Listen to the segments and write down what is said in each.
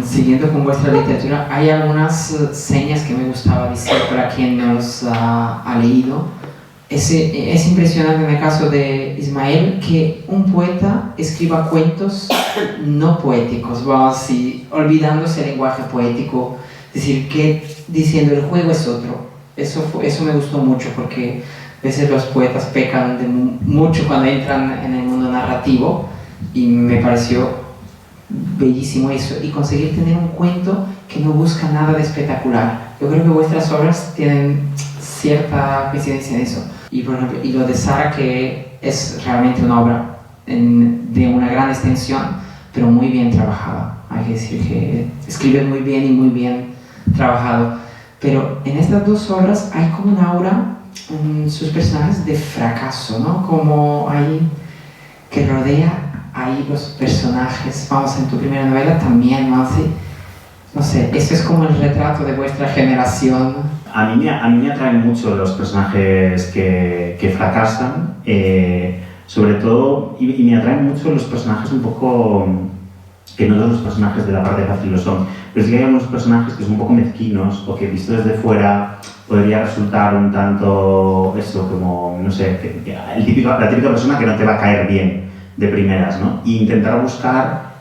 siguiendo con vuestra literatura, hay algunas señas que me gustaba decir para quien nos ha leído. Es impresionante en el caso de Ismael que un poeta escriba cuentos no poéticos, vamos así, olvidándose el lenguaje poético, es decir, que diciendo el juego es otro. Eso me gustó mucho porque a veces los poetas pecan de mucho cuando entran en el mundo narrativo y me pareció bellísimo eso, y conseguir tener un cuento que no busca nada de espectacular. Yo creo que vuestras obras tienen cierta coincidencia en eso. Y, por ejemplo, y lo de Sara, que es realmente una obra de una gran extensión, pero muy bien trabajada. Hay que decir que escribe muy bien y muy bien trabajado. Pero en estas dos obras hay como una aura en sus personajes de fracaso, ¿no? Como hay que rodea ahí los personajes. Vamos, en tu primera novela también, ¿no? Así, no sé, ese es como el retrato de vuestra generación. A mí me atraen mucho los personajes que fracasan, sobre todo, y me atraen mucho los personajes un poco, que no todos los personajes de la parte fácil lo son, pero sí que hay algunos personajes que son un poco mezquinos, o que visto desde fuera podría resultar un tanto, eso, como, no sé, la típica persona que no te va a caer bien de primeras, ¿no? E intentar buscar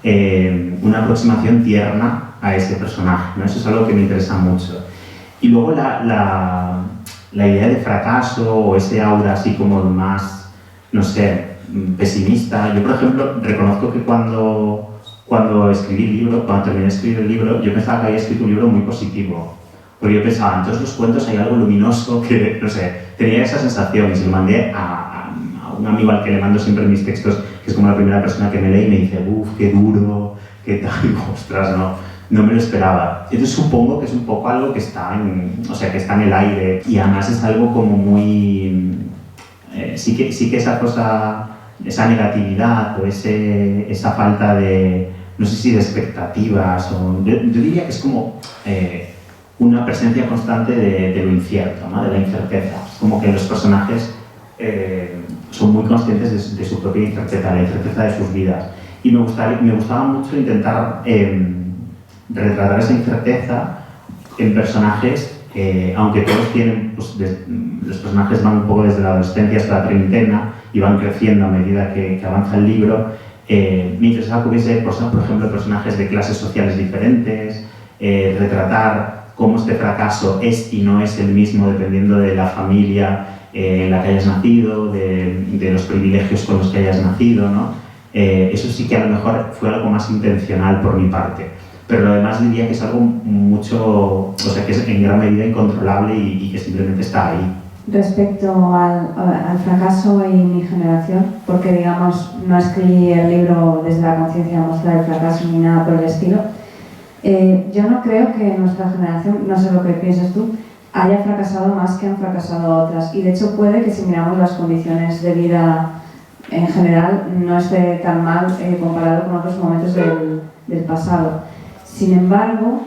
una aproximación tierna a ese personaje, ¿no? Eso es algo que me interesa mucho. Y luego la idea de fracaso o ese aura así como más, no sé, pesimista. Yo, por ejemplo, reconozco que cuando escribí el libro, cuando terminé de escribir el libro, yo pensaba que había escrito un libro muy positivo. Porque yo pensaba, en todos los cuentos hay algo luminoso que, no sé, tenía esa sensación y se lo mandé a un amigo al que le mando siempre mis textos, que es como la primera persona que me lee y me dice, uff, qué duro, qué tal, ostras, no me lo esperaba. Entonces supongo que es un poco algo que está en el aire, y además es algo como muy... sí que esa cosa, esa negatividad o esa falta de, no sé si de expectativas, o yo diría que es como una presencia constante de lo incierto, ¿no? De la incerteza. Es como que los personajes son muy conscientes de su propia incerteza, la incerteza de sus vidas. Y me gustaba mucho intentar retratar esa incerteza en personajes, aunque todos tienen, pues, los personajes van un poco desde la adolescencia hasta la treintena y van creciendo a medida que avanza el libro. Me interesaba que hubiese, por ejemplo, personajes de clases sociales diferentes, retratar cómo este fracaso es y no es el mismo dependiendo de la familia en la que hayas nacido, de los privilegios con los que hayas nacido, ¿no? Eso sí que a lo mejor fue algo más intencional por mi parte, pero lo demás diría que es algo mucho, que es en gran medida incontrolable y que simplemente está ahí. Respecto al fracaso y mi generación, porque digamos no escribí el libro desde la conciencia de mostrar el fracaso ni nada por el estilo, yo no creo que nuestra generación, no sé lo que piensas tú, haya fracasado más que han fracasado otras, y de hecho puede que si miramos las condiciones de vida en general no esté tan mal comparado con otros momentos del pasado. Sin embargo,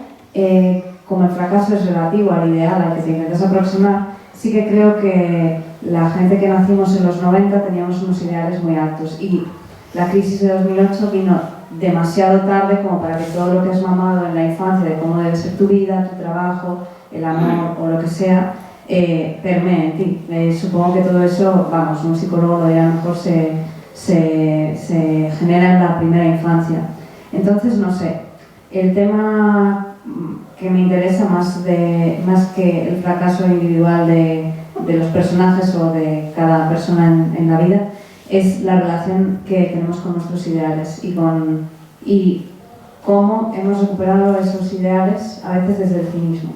como el fracaso es relativo al ideal al que te intentas aproximar, sí que creo que la gente que nacimos en los 90 teníamos unos ideales muy altos, y la crisis de 2008 vino demasiado tarde como para que todo lo que has mamado en la infancia de cómo debe ser tu vida, tu trabajo, el amor o lo que sea, permee en ti. Supongo que todo eso, vamos, un psicólogo lo dirá mejor, se genera en la primera infancia. Entonces, no sé, el tema que me interesa más que el fracaso individual de los personajes o de cada persona en la vida es la relación que tenemos con nuestros ideales y cómo hemos recuperado esos ideales a veces desde el cinismo.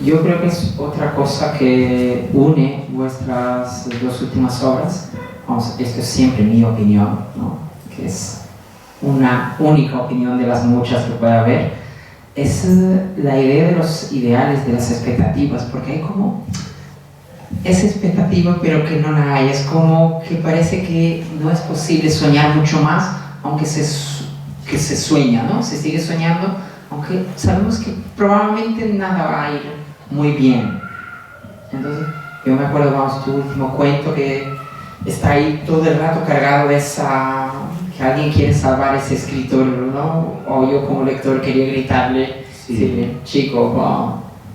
Yo creo que es otra cosa que une vuestras dos últimas obras. Vamos, esto es siempre mi opinión, ¿no? Que es una única opinión de las muchas que puede haber. Es la idea de los ideales, de las expectativas, porque hay como esa expectativa pero que no la hay. Es como que parece que no es posible soñar mucho más, aunque se sueña, ¿no? Se sigue soñando, aunque sabemos que probablemente nada va a ir muy bien. Entonces, yo me acuerdo, vamos, tu último cuento que está ahí todo el rato cargado de esa, que alguien quiere salvar a ese escritor, ¿no? O yo como lector quería gritarle, sí, chico, wow.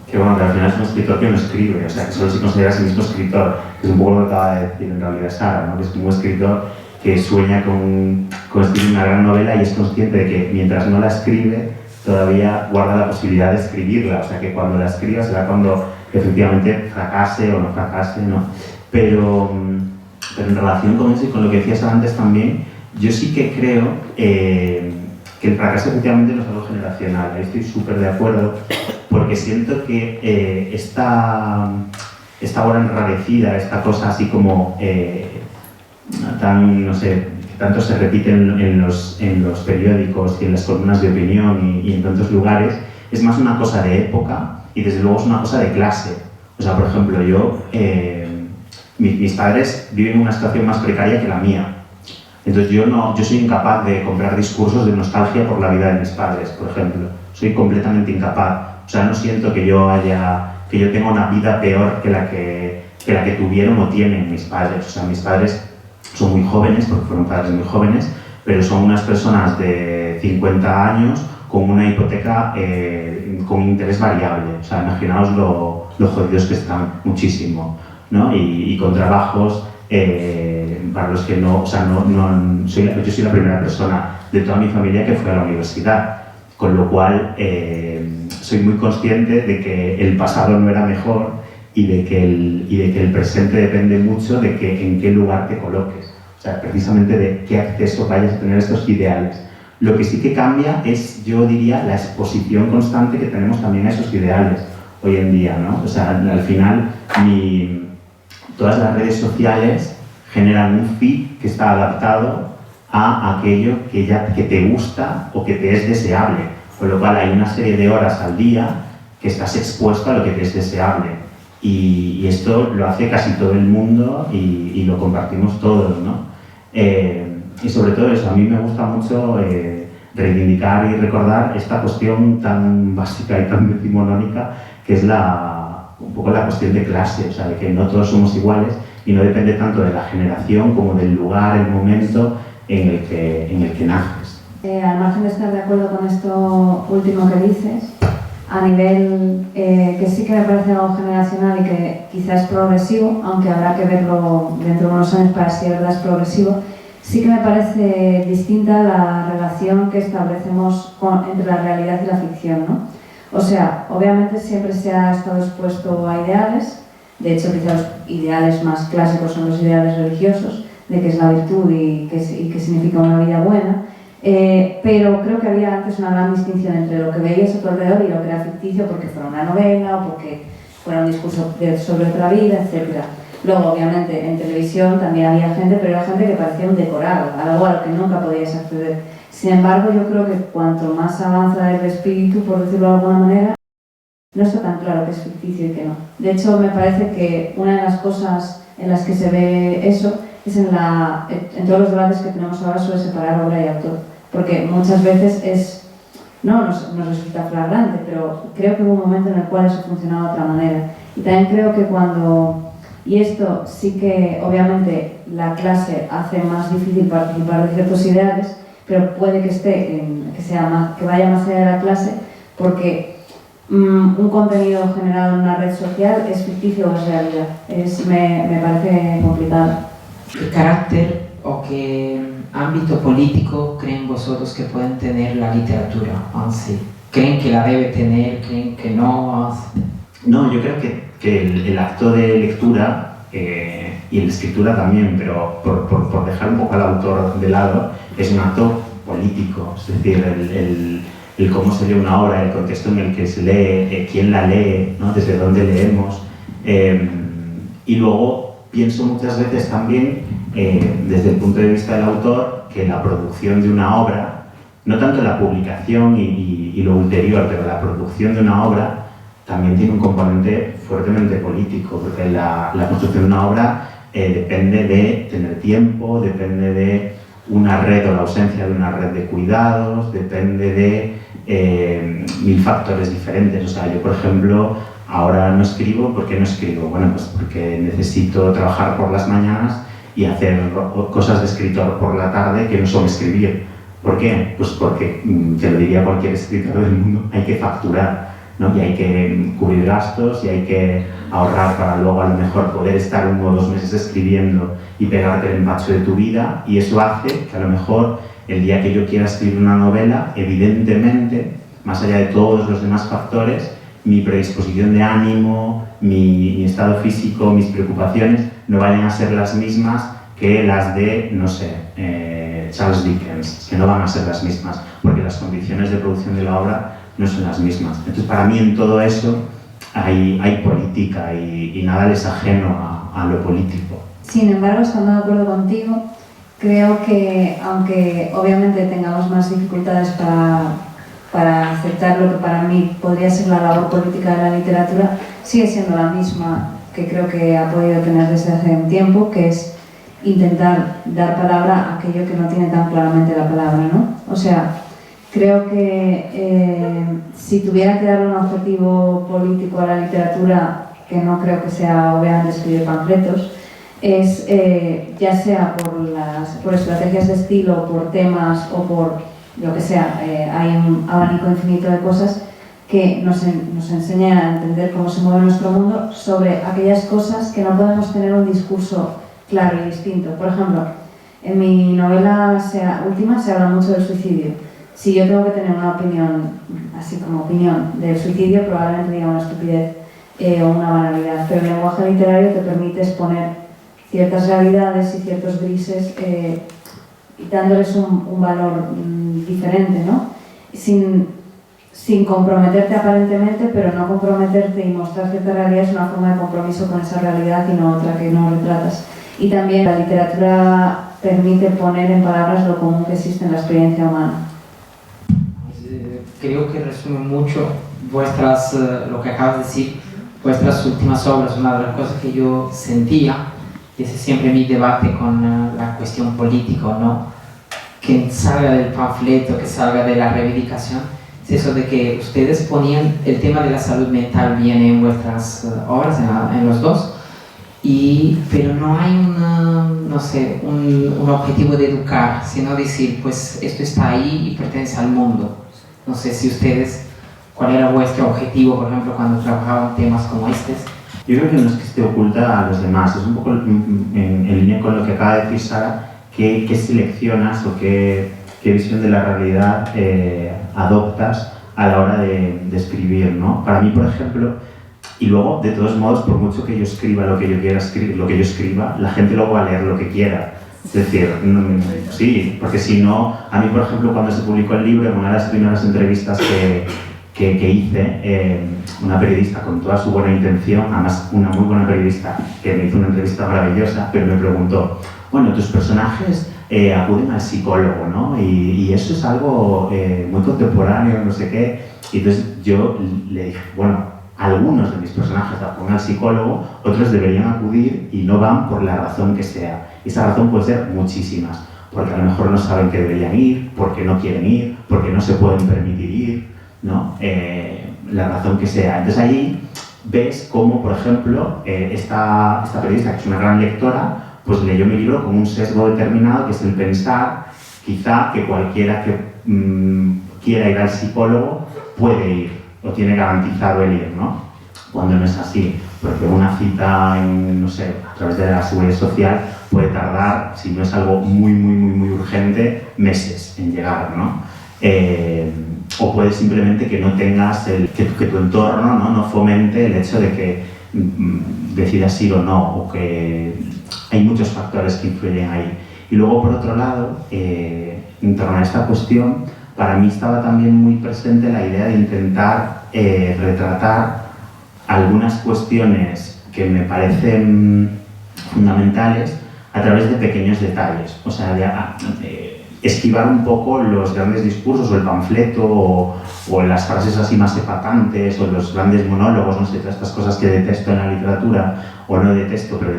Que bueno, que al final es un escritor que no escribe, o sea, que solo se considera a sí mismo escritor, que es un poco lo que acaba de decir en realidad Sara, ¿no? Que es como un escritor que sueña con escribir una gran novela y es consciente de que mientras no la escribe, todavía guarda la posibilidad de escribirla, o sea, que cuando la escriba será cuando efectivamente fracase o no fracase, ¿no? Pero en relación con eso y con lo que decías antes también, yo sí que creo que el fracaso efectivamente no es algo generacional, ahí estoy súper de acuerdo, porque siento que esta obra enrarecida, esta cosa así como tan, no sé, que tanto se repite en los periódicos y en las columnas de opinión y en tantos lugares, es más una cosa de época y desde luego es una cosa de clase. O sea, por ejemplo, mis padres viven una situación más precaria que la mía. Entonces yo soy incapaz de comprar discursos de nostalgia por la vida de mis padres, por ejemplo. Soy completamente incapaz. O sea, no siento que yo tenga una vida peor que la que tuvieron o tienen mis padres. O sea, mis padres son muy jóvenes, porque fueron padres muy jóvenes, pero son unas personas de 50 años con una hipoteca con interés variable. O sea, imaginaos lo jodidos que están, muchísimo, ¿no? Y con trabajos para los que yo soy la primera persona de toda mi familia que fue a la universidad, con lo cual soy muy consciente de que el pasado no era mejor y de que el presente depende mucho de en qué lugar te coloques, o sea, precisamente de qué acceso vayas a tener a estos ideales. Lo que sí que cambia es, yo diría, la exposición constante que tenemos también a esos ideales hoy en día, ¿no? O sea, al final todas las redes sociales generan un feed que está adaptado a aquello que te gusta o que te es deseable, con lo cual hay una serie de horas al día que estás expuesto a lo que te es deseable. Y esto lo hace casi todo el mundo y lo compartimos todos, ¿no? Y sobre todo eso, a mí me gusta mucho reivindicar y recordar esta cuestión tan básica y tan decimonónica que es un poco la cuestión de clase, o sea, de que no todos somos iguales y no depende tanto de la generación como del lugar, el momento en el que naces. Al margen de estar de acuerdo con esto último que dices, a nivel que sí que me parece algo generacional y que quizás es progresivo, aunque habrá que verlo dentro de unos años para si de verdad es progresivo, sí que me parece distinta la relación que establecemos entre la realidad y la ficción, ¿no? O sea, obviamente siempre se ha estado expuesto a ideales, de hecho quizás los ideales más clásicos son los ideales religiosos, de qué es la virtud y qué significa una vida buena, pero creo que había antes una gran distinción entre lo que veías a tu alrededor y lo que era ficticio porque fuera una novela o porque fuera un discurso sobre otra vida, etc. Luego, obviamente, en televisión también había gente, pero era gente que parecía un decorado, algo a lo que nunca podías acceder. Sin embargo, yo creo que cuanto más avanza el espíritu, por decirlo de alguna manera, no está tan claro que es ficticio y que no. De hecho, me parece que una de las cosas en las que se ve eso es en todos los debates que tenemos ahora sobre separar obra y autor. Porque muchas veces nos resulta flagrante, pero creo que hubo un momento en el cual eso funcionaba de otra manera. Y también creo que y esto sí que obviamente la clase hace más difícil participar de ciertos ideales, pero puede que vaya más allá de la clase, porque un contenido generado en una red social es ficticio o es realidad. Me parece complicado. ¿Qué carácter o qué ámbito político creen vosotros que pueden tener la literatura en sí? ¿Creen que la debe tener? ¿Creen que no? No, yo creo que el acto de lectura y la escritura también, pero por dejar un poco al autor de lado, es un acto político, es decir, el cómo se lee una obra, el contexto en el que se lee, quién la lee, ¿no? Desde dónde leemos. Y luego pienso muchas veces también, desde el punto de vista del autor, que la producción de una obra, no tanto la publicación y lo ulterior, pero la producción de una obra también tiene un componente fuertemente político, porque la construcción de una obra depende de tener tiempo, depende de una red o la ausencia de una red de cuidados, depende de 1000 factores diferentes. O sea, yo, por ejemplo, ahora no escribo. ¿Por qué no escribo? Bueno, pues porque necesito trabajar por las mañanas y hacer cosas de escritor por la tarde que no son escribir. ¿Por qué? Pues porque, te lo diría cualquier escritor del mundo, hay que facturar, ¿no? Y hay que cubrir gastos y hay que ahorrar para luego a lo mejor poder estar 1 o 2 meses escribiendo y pegarte el empacho de tu vida, y eso hace que a lo mejor el día que yo quiera escribir una novela, evidentemente, más allá de todos los demás factores, mi predisposición de ánimo, mi estado físico, mis preocupaciones no vayan a ser las mismas que las de, no sé, Charles Dickens, que no van a ser las mismas, porque las condiciones de producción de la obra no son las mismas. Entonces, para mí en todo eso hay política y nada es ajeno a lo político. Sin embargo, estando de acuerdo contigo, creo que, aunque obviamente tengamos más dificultades para aceptar lo que para mí podría ser la labor política de la literatura, sigue siendo la misma que creo que ha podido tener desde hace un tiempo, que es intentar dar palabra a aquello que no tiene tan claramente la palabra, ¿no? O sea, creo que si tuviera que darle un objetivo político a la literatura, que no creo que sea obviamente escribir panfletos, es ya sea por estrategias de estilo, por temas o por lo que sea, hay un abanico infinito de cosas que nos enseñan a entender cómo se mueve nuestro mundo sobre aquellas cosas que no podemos tener un discurso claro y distinto. Por ejemplo, en mi novela última se habla mucho del suicidio. Si yo tengo que tener una opinión, así como opinión del suicidio, probablemente diga una estupidez o una banalidad, pero el lenguaje literario te permite exponer ciertas realidades y ciertos grises y dándoles un valor diferente, ¿no? Sin comprometerte aparentemente, pero no comprometerte y mostrar cierta realidad es una forma de compromiso con esa realidad y no otra que no retratas. Y también la literatura permite poner en palabras lo común que existe en la experiencia humana. Creo que resume mucho lo que acabas de decir, vuestras últimas obras. Una de las cosas que yo sentía, y ese es siempre mi debate con la cuestión política o no, que salga del panfleto, que salga de la reivindicación, es eso de que ustedes ponían el tema de la salud mental bien en vuestras obras, en los dos, pero no hay un objetivo de educar, sino decir, pues esto está ahí y pertenece al mundo. No sé si ustedes, ¿cuál era vuestro objetivo, por ejemplo, cuando trabajaban temas como estos? Yo creo que no es que esté oculta a los demás, es un poco en línea con lo que acaba de decir Sara, qué seleccionas o qué visión de la realidad adoptas a la hora de escribir, ¿no? Para mí, por ejemplo, y luego, de todos modos, por mucho que yo escriba lo que yo quiera escribir, lo que yo escriba, la gente luego va a leer lo que quiera. Es decir, sí, porque si no, a mí, por ejemplo, cuando se publicó el libro, en una de las primeras entrevistas que hice, una periodista con toda su buena intención, además una muy buena periodista, que me hizo una entrevista maravillosa, pero me preguntó, bueno, tus personajes acuden al psicólogo, ¿no? Y eso es algo muy contemporáneo, no sé qué. Y entonces yo le dije, bueno, algunos de mis personajes acuden al psicólogo, otros deberían acudir y no van por la razón que sea. Y esa razón puede ser muchísimas, porque a lo mejor no saben que deberían ir, porque no quieren ir, porque no se pueden permitir ir, ¿no? La razón que sea. Entonces ahí ves cómo, por ejemplo, esta periodista, que es una gran lectora, pues leyó mi libro con un sesgo determinado, que es el pensar, quizá, que cualquiera que quiera ir al psicólogo puede ir, o tiene garantizado el ir, ¿no? Cuando no es así, porque una cita, no sé, a través de la seguridad social puede tardar, si no es algo muy urgente, meses en llegar, ¿no? O puede simplemente que no tengas, que tu entorno no fomente el hecho de que decidas ir o no, o que hay muchos factores que influyen ahí. Y luego, por otro lado, en torno a esta cuestión, para mí estaba también muy presente la idea de intentar retratar algunas cuestiones que me parecen fundamentales a través de pequeños detalles. O sea, esquivar un poco los grandes discursos o el panfleto o las frases así más epatantes o los grandes monólogos, no sé, todas estas cosas que detesto en la literatura, o no detesto, pero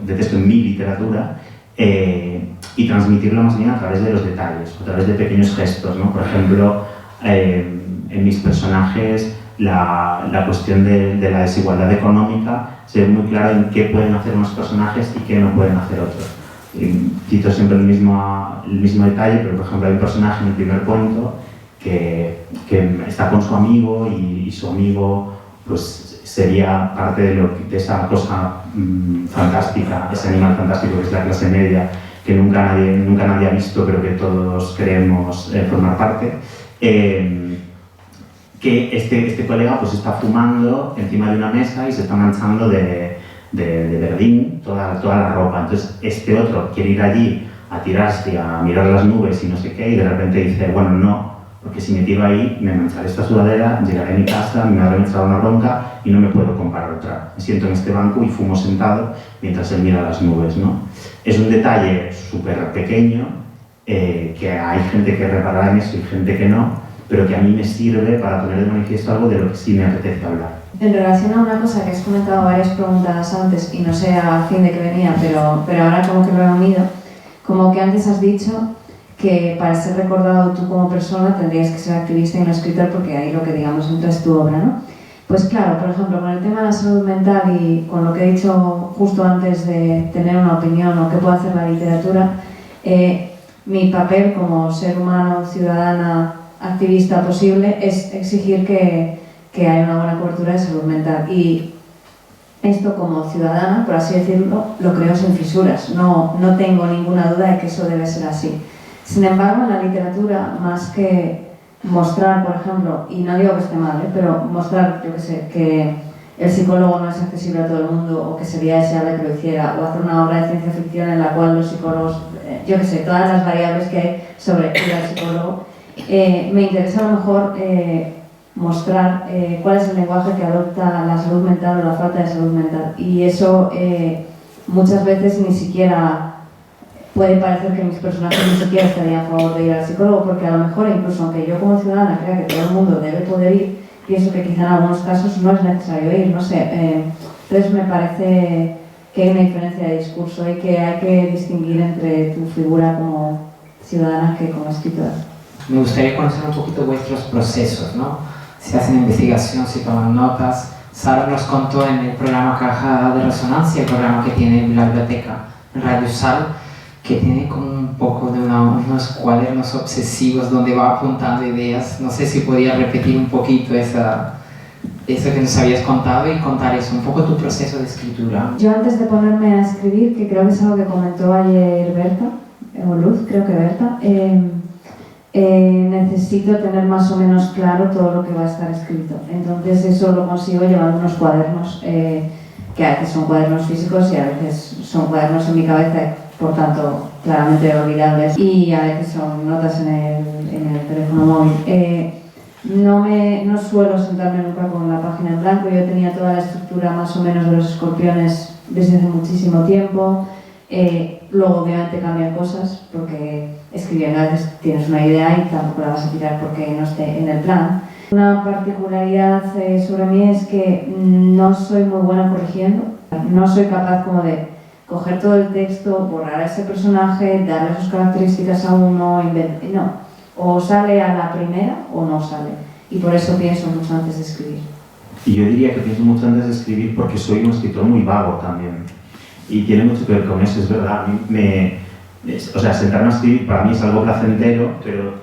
detesto en mi literatura, y transmitirlo más bien a través de los detalles, a través de pequeños gestos, ¿no? Por ejemplo, en mis personajes la cuestión de la desigualdad económica se ve muy claro en qué pueden hacer unos personajes y qué no pueden hacer otros. cito siempre el mismo detalle, pero por ejemplo hay un personaje en el primer cuento que está con su amigo y su amigo pues sería parte de esa cosa fantástica, ese animal fantástico que es la clase media, que nunca nadie ha visto, pero que todos queremos formar parte. Que este colega pues está fumando encima de una mesa y se está manchando de verdín toda la ropa. Entonces este otro quiere ir allí a tirarse, a mirar las nubes y no sé qué, y de repente dice, bueno, no, porque si me tiro ahí me mancharé esta sudadera, llegaré a mi casa, me habré echado una bronca y no me puedo comprar otra. Me siento en este banco y fumo sentado mientras él mira las nubes, ¿no? Es un detalle súper pequeño, que hay gente que reparará en eso y gente que no, pero que a mí me sirve para poner de manifiesto algo de lo que sí me apetece hablar. En relación a una cosa que has comentado varias preguntas antes, y no sé al fin de qué venía, pero ahora como que lo he unido, como que antes has dicho que para ser recordado tú como persona tendrías que ser activista y no escritor, porque ahí lo que digamos entra es tu obra, ¿no? Pues claro, por ejemplo, con el tema de la salud mental y con lo que he dicho justo antes de tener una opinión o qué puede hacer la literatura, mi papel como ser humano, ciudadana, activista posible es exigir que haya una buena cobertura de salud mental. Y esto como ciudadana, por así decirlo, lo creo sin fisuras. No tengo ninguna duda de que eso debe ser así. Sin embargo, en la literatura, más que mostrar, por ejemplo, y no digo que esté mal, pero mostrar, yo qué sé, que el psicólogo no es accesible a todo el mundo o que sería deseable que lo hiciera, o hacer una obra de ciencia ficción en la cual los psicólogos, yo qué sé, todas las variables que hay sobre ir al psicólogo, me interesa a lo mejor mostrar cuál es el lenguaje que adopta la salud mental o la falta de salud mental. Y eso muchas veces ni siquiera puede parecer que mis personajes ni siquiera estarían a favor de ir al psicólogo, porque a lo mejor, incluso aunque yo como ciudadana crea que todo el mundo debe poder ir, pienso que quizá en algunos casos no es necesario ir, no sé. Entonces me parece que hay una diferencia de discurso y que hay que distinguir entre tu figura como ciudadana que como escritora. Me gustaría conocer un poquito vuestros procesos, ¿no? Si hacen investigación, si toman notas. Sara nos contó en el programa Caja de Resonancia, el programa que tiene la biblioteca Radio Sal, que tiene como un poco de unos cuadernos obsesivos donde va apuntando ideas. No sé si podías repetir un poquito eso que nos habías contado y contar eso, un poco tu proceso de escritura. Yo antes de ponerme a escribir, que creo que es algo que comentó ayer Berta, o Luz, creo que Berta, necesito tener más o menos claro todo lo que va a estar escrito. Entonces eso lo consigo llevando unos cuadernos, que a veces son cuadernos físicos y a veces son cuadernos en mi cabeza, por tanto claramente olvidables, y a veces son notas en el teléfono móvil. No suelo sentarme nunca con la página en blanco. Yo tenía toda la estructura más o menos de los escorpiones desde hace muchísimo tiempo. Luego obviamente cambian cosas porque escribiendo a veces tienes una idea y tampoco la vas a tirar porque no esté en el plan. Una particularidad sobre mí es que no soy muy buena corrigiendo. No soy capaz como de coger todo el texto, borrar a ese personaje, darle sus características a uno, no. O sale a la primera o no sale. Y por eso pienso mucho antes de escribir. Y yo diría que pienso mucho antes de escribir porque soy un escritor muy vago también. Y tiene mucho que ver con eso, es verdad. A mí o sea, sentarme a escribir para mí es algo placentero, pero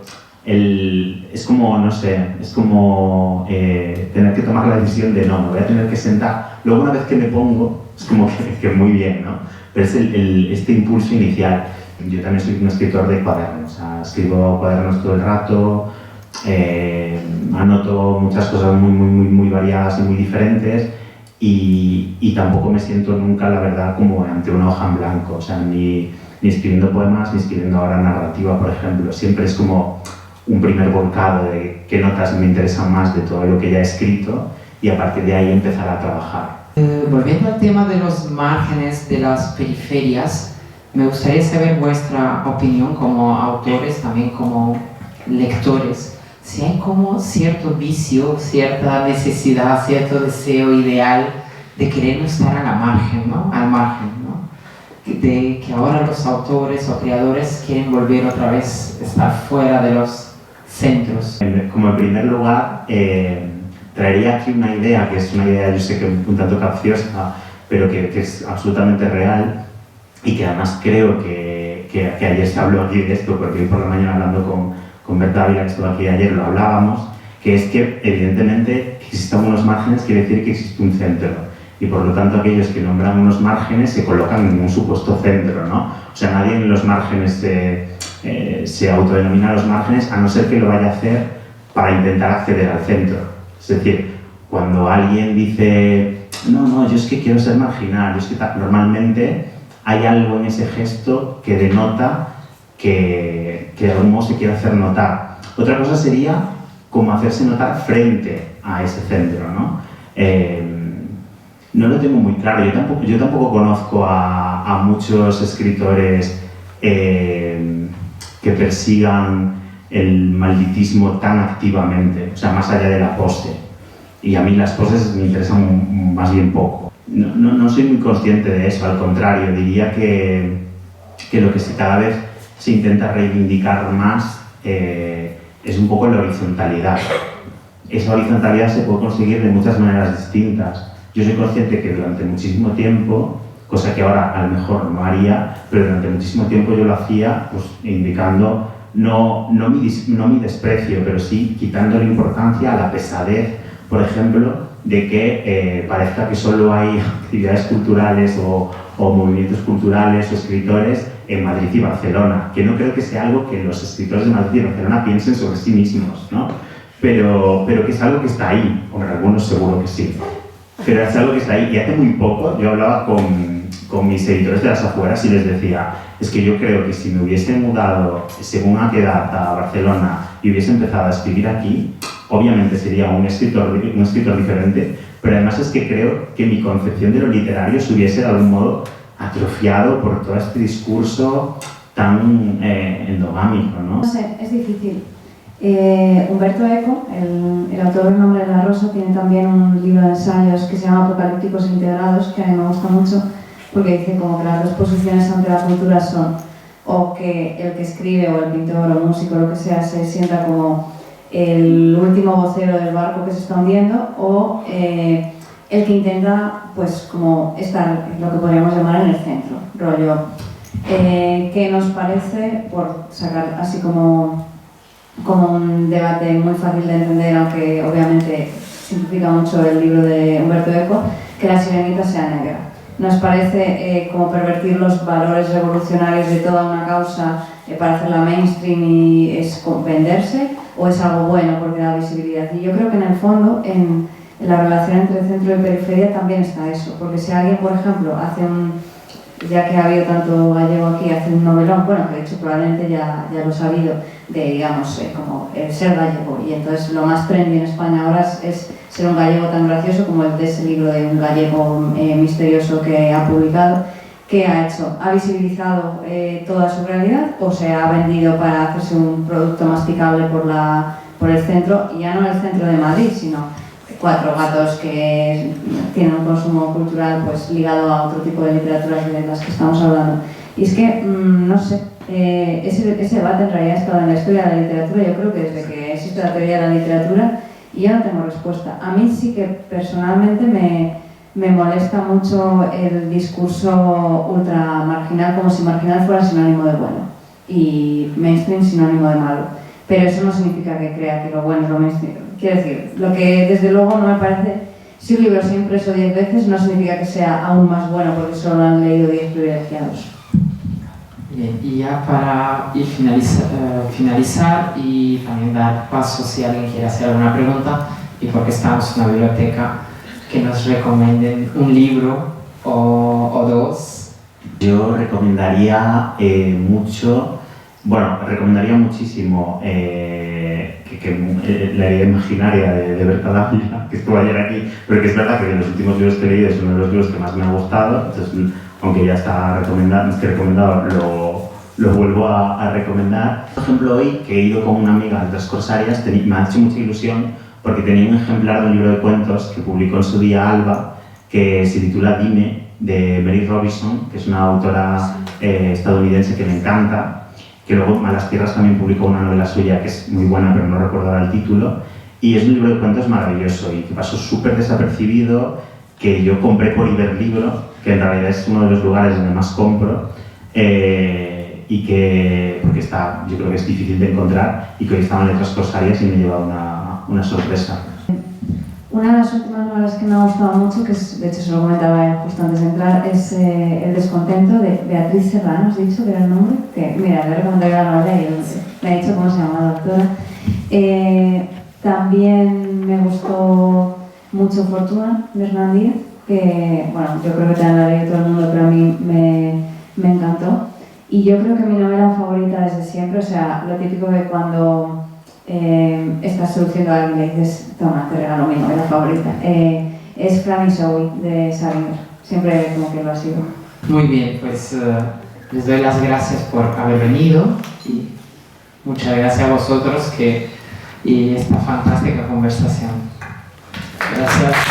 es como, no sé, es como tener que tomar la decisión de no, me voy a tener que sentar. Luego una vez que me pongo, es como que muy bien, ¿no? Pero es este impulso inicial. Yo también soy un escritor de cuadernos, o sea, escribo cuadernos todo el rato, anoto muchas cosas muy variadas y muy diferentes y tampoco me siento nunca, la verdad, como ante una hoja en blanco, o sea, ni escribiendo poemas ni escribiendo ahora narrativa, por ejemplo. Siempre es como un primer volcado de qué notas me interesan más de todo lo que ya he escrito y a partir de ahí empezar a trabajar. Volviendo al tema de los márgenes, de las periferias, me gustaría saber vuestra opinión como autores, también como lectores, si hay como cierto vicio, cierta necesidad, cierto deseo ideal de querer no estar a la margen, ¿no? Al margen, ¿no? De que ahora los autores o creadores quieren volver otra vez a estar fuera de los centros. Como en primer lugar, traería aquí una idea, que es una idea, yo sé que un tanto capciosa, pero que es absolutamente real, y que además creo que que ayer se habló aquí de esto, porque hoy por la mañana hablando con Berta Ávila, que estuvo aquí ayer, lo hablábamos, que es que evidentemente que existan unos márgenes quiere decir que existe un centro. Y por lo tanto aquellos que nombran unos márgenes se colocan en un supuesto centro, ¿no? O sea, nadie en los márgenes se autodenomina los márgenes, a no ser que lo vaya a hacer para intentar acceder al centro. Es decir, cuando alguien dice, no, yo es que quiero ser marginal, yo es que normalmente hay algo en ese gesto que denota que de algún modo se quiere hacer notar. Otra cosa sería como hacerse notar frente a ese centro, ¿no? No lo tengo muy claro, yo tampoco conozco a muchos escritores que persigan el malditismo tan activamente, o sea, más allá de la pose. Y a mí las poses me interesan más bien poco. No soy muy consciente de eso, al contrario, diría que lo que cada vez se intenta reivindicar más es un poco la horizontalidad. Esa horizontalidad se puede conseguir de muchas maneras distintas. Yo soy consciente que durante muchísimo tiempo, cosa que ahora a lo mejor no haría, pero durante muchísimo tiempo yo lo hacía pues, indicando no mi desprecio, pero sí quitándole importancia a la pesadez, por ejemplo, de que parezca que solo hay actividades culturales o movimientos culturales o escritores en Madrid y Barcelona, que no creo que sea algo que los escritores de Madrid y Barcelona piensen sobre sí mismos, ¿no? Pero que es algo que está ahí, hombre, algunos seguro que sí, pero es algo que está ahí. Y hace muy poco yo hablaba con mis editores de las afueras y les decía, es que yo creo que si me hubiese mudado según a qué edad a Barcelona y hubiese empezado a escribir aquí, obviamente sería un escritor diferente, pero además es que creo que mi concepción de lo literario se hubiese de algún modo atrofiado por todo este discurso tan endogámico, ¿no? No sé, es difícil. Humberto Eco, el autor del Nombre de la Rosa, tiene también un libro de ensayos que se llama Apocalípticos Integrados, que a mí me gusta mucho, porque dice como que las dos posiciones ante la cultura son o que el que escribe o el pintor o el músico, lo que sea, se sienta como el último vocero del barco que se está hundiendo, o el que intenta pues como estar lo que podríamos llamar en el centro, rollo que nos parece, por sacar así como un debate muy fácil de entender, aunque obviamente simplifica mucho el libro de Humberto Eco, que la sirenita sea negra. Nos parece como pervertir los valores revolucionarios de toda una causa para hacerla mainstream y es venderse, o es algo bueno porque da visibilidad. Y yo creo que en el fondo, en la relación entre centro y periferia también está eso, porque si alguien, por ejemplo, hace ya que ha habido tanto gallego aquí, hace un novelón, bueno, que de hecho probablemente ya lo ha sabido, de, digamos, como ser gallego, y entonces lo más trendy en España ahora es ser un gallego tan gracioso como el de ese libro de un gallego misterioso que ha publicado. ¿Qué ha hecho? ¿Ha visibilizado toda su realidad o se ha vendido para hacerse un producto masticable por el centro, y ya no el centro de Madrid, sino Cuatro Gatos, que tienen un consumo cultural pues ligado a otro tipo de literaturas de las que estamos hablando? Y es que, no sé, ese debate en realidad ha estado en la historia de la literatura, yo creo que desde que existe la teoría de la literatura, y yo no tengo respuesta. A mí sí que personalmente me molesta mucho el discurso ultra marginal, como si marginal fuera sinónimo de bueno y mainstream sinónimo de malo. Pero eso no significa que crea que lo bueno es lo mainstream. Quiero decir, lo que desde luego no me parece, si un libro se ha impreso 10 veces, no significa que sea aún más bueno porque solo lo han leído 10 privilegiados. Bien, y ya para ir finalizar y también dar paso si alguien quiere hacer alguna pregunta, y porque estamos en una biblioteca, que nos recomienden un libro o dos. Yo recomendaría recomendaría muchísimo la idea imaginaria de Berta Ávila, que estuvo ayer aquí, pero que es verdad que de los últimos libros que he leído es uno de los libros que más me ha gustado, entonces, aunque ya está recomendado, lo vuelvo a recomendar. Por ejemplo, hoy que he ido con una amiga a Letras Corsarias, me ha hecho mucha ilusión porque tenía un ejemplar de un libro de cuentos que publicó en su día Alba, que se titula Dime, de Mary Robinson, que es una autora estadounidense que me encanta, que luego Malas Tierras también publicó una novela suya que es muy buena, pero no recuerdo ahora el título, y es un libro de cuentos maravilloso y que pasó súper desapercibido, que yo compré por Iberlibro, que en realidad es uno de los lugares donde más compro, y que, porque yo creo que es difícil de encontrar y que hoy estaban letras corsarias y me lleva una sorpresa. Una de las últimas novelas que me ha gustado mucho, que de hecho se lo comentaba él justo antes de entrar, es El descontento de Beatriz Serrano, ¿has dicho que era el nombre? Que, mira, le recomendaría la novela y me ha dicho cómo se llama la doctora. También me gustó mucho Fortuna, de Hernán Díaz, que, bueno, yo creo que también la ha leído todo el mundo, pero a mí me encantó. Y yo creo que mi novela favorita desde siempre, o sea, lo típico de cuando estás seduciendo a alguien y le dices, toma, te regalo mi novela favorita, es Franny Zoe de Salinger. Siempre como que lo ha sido. Muy bien, pues les doy las gracias por haber venido y muchas gracias a vosotros y esta fantástica conversación. Gracias.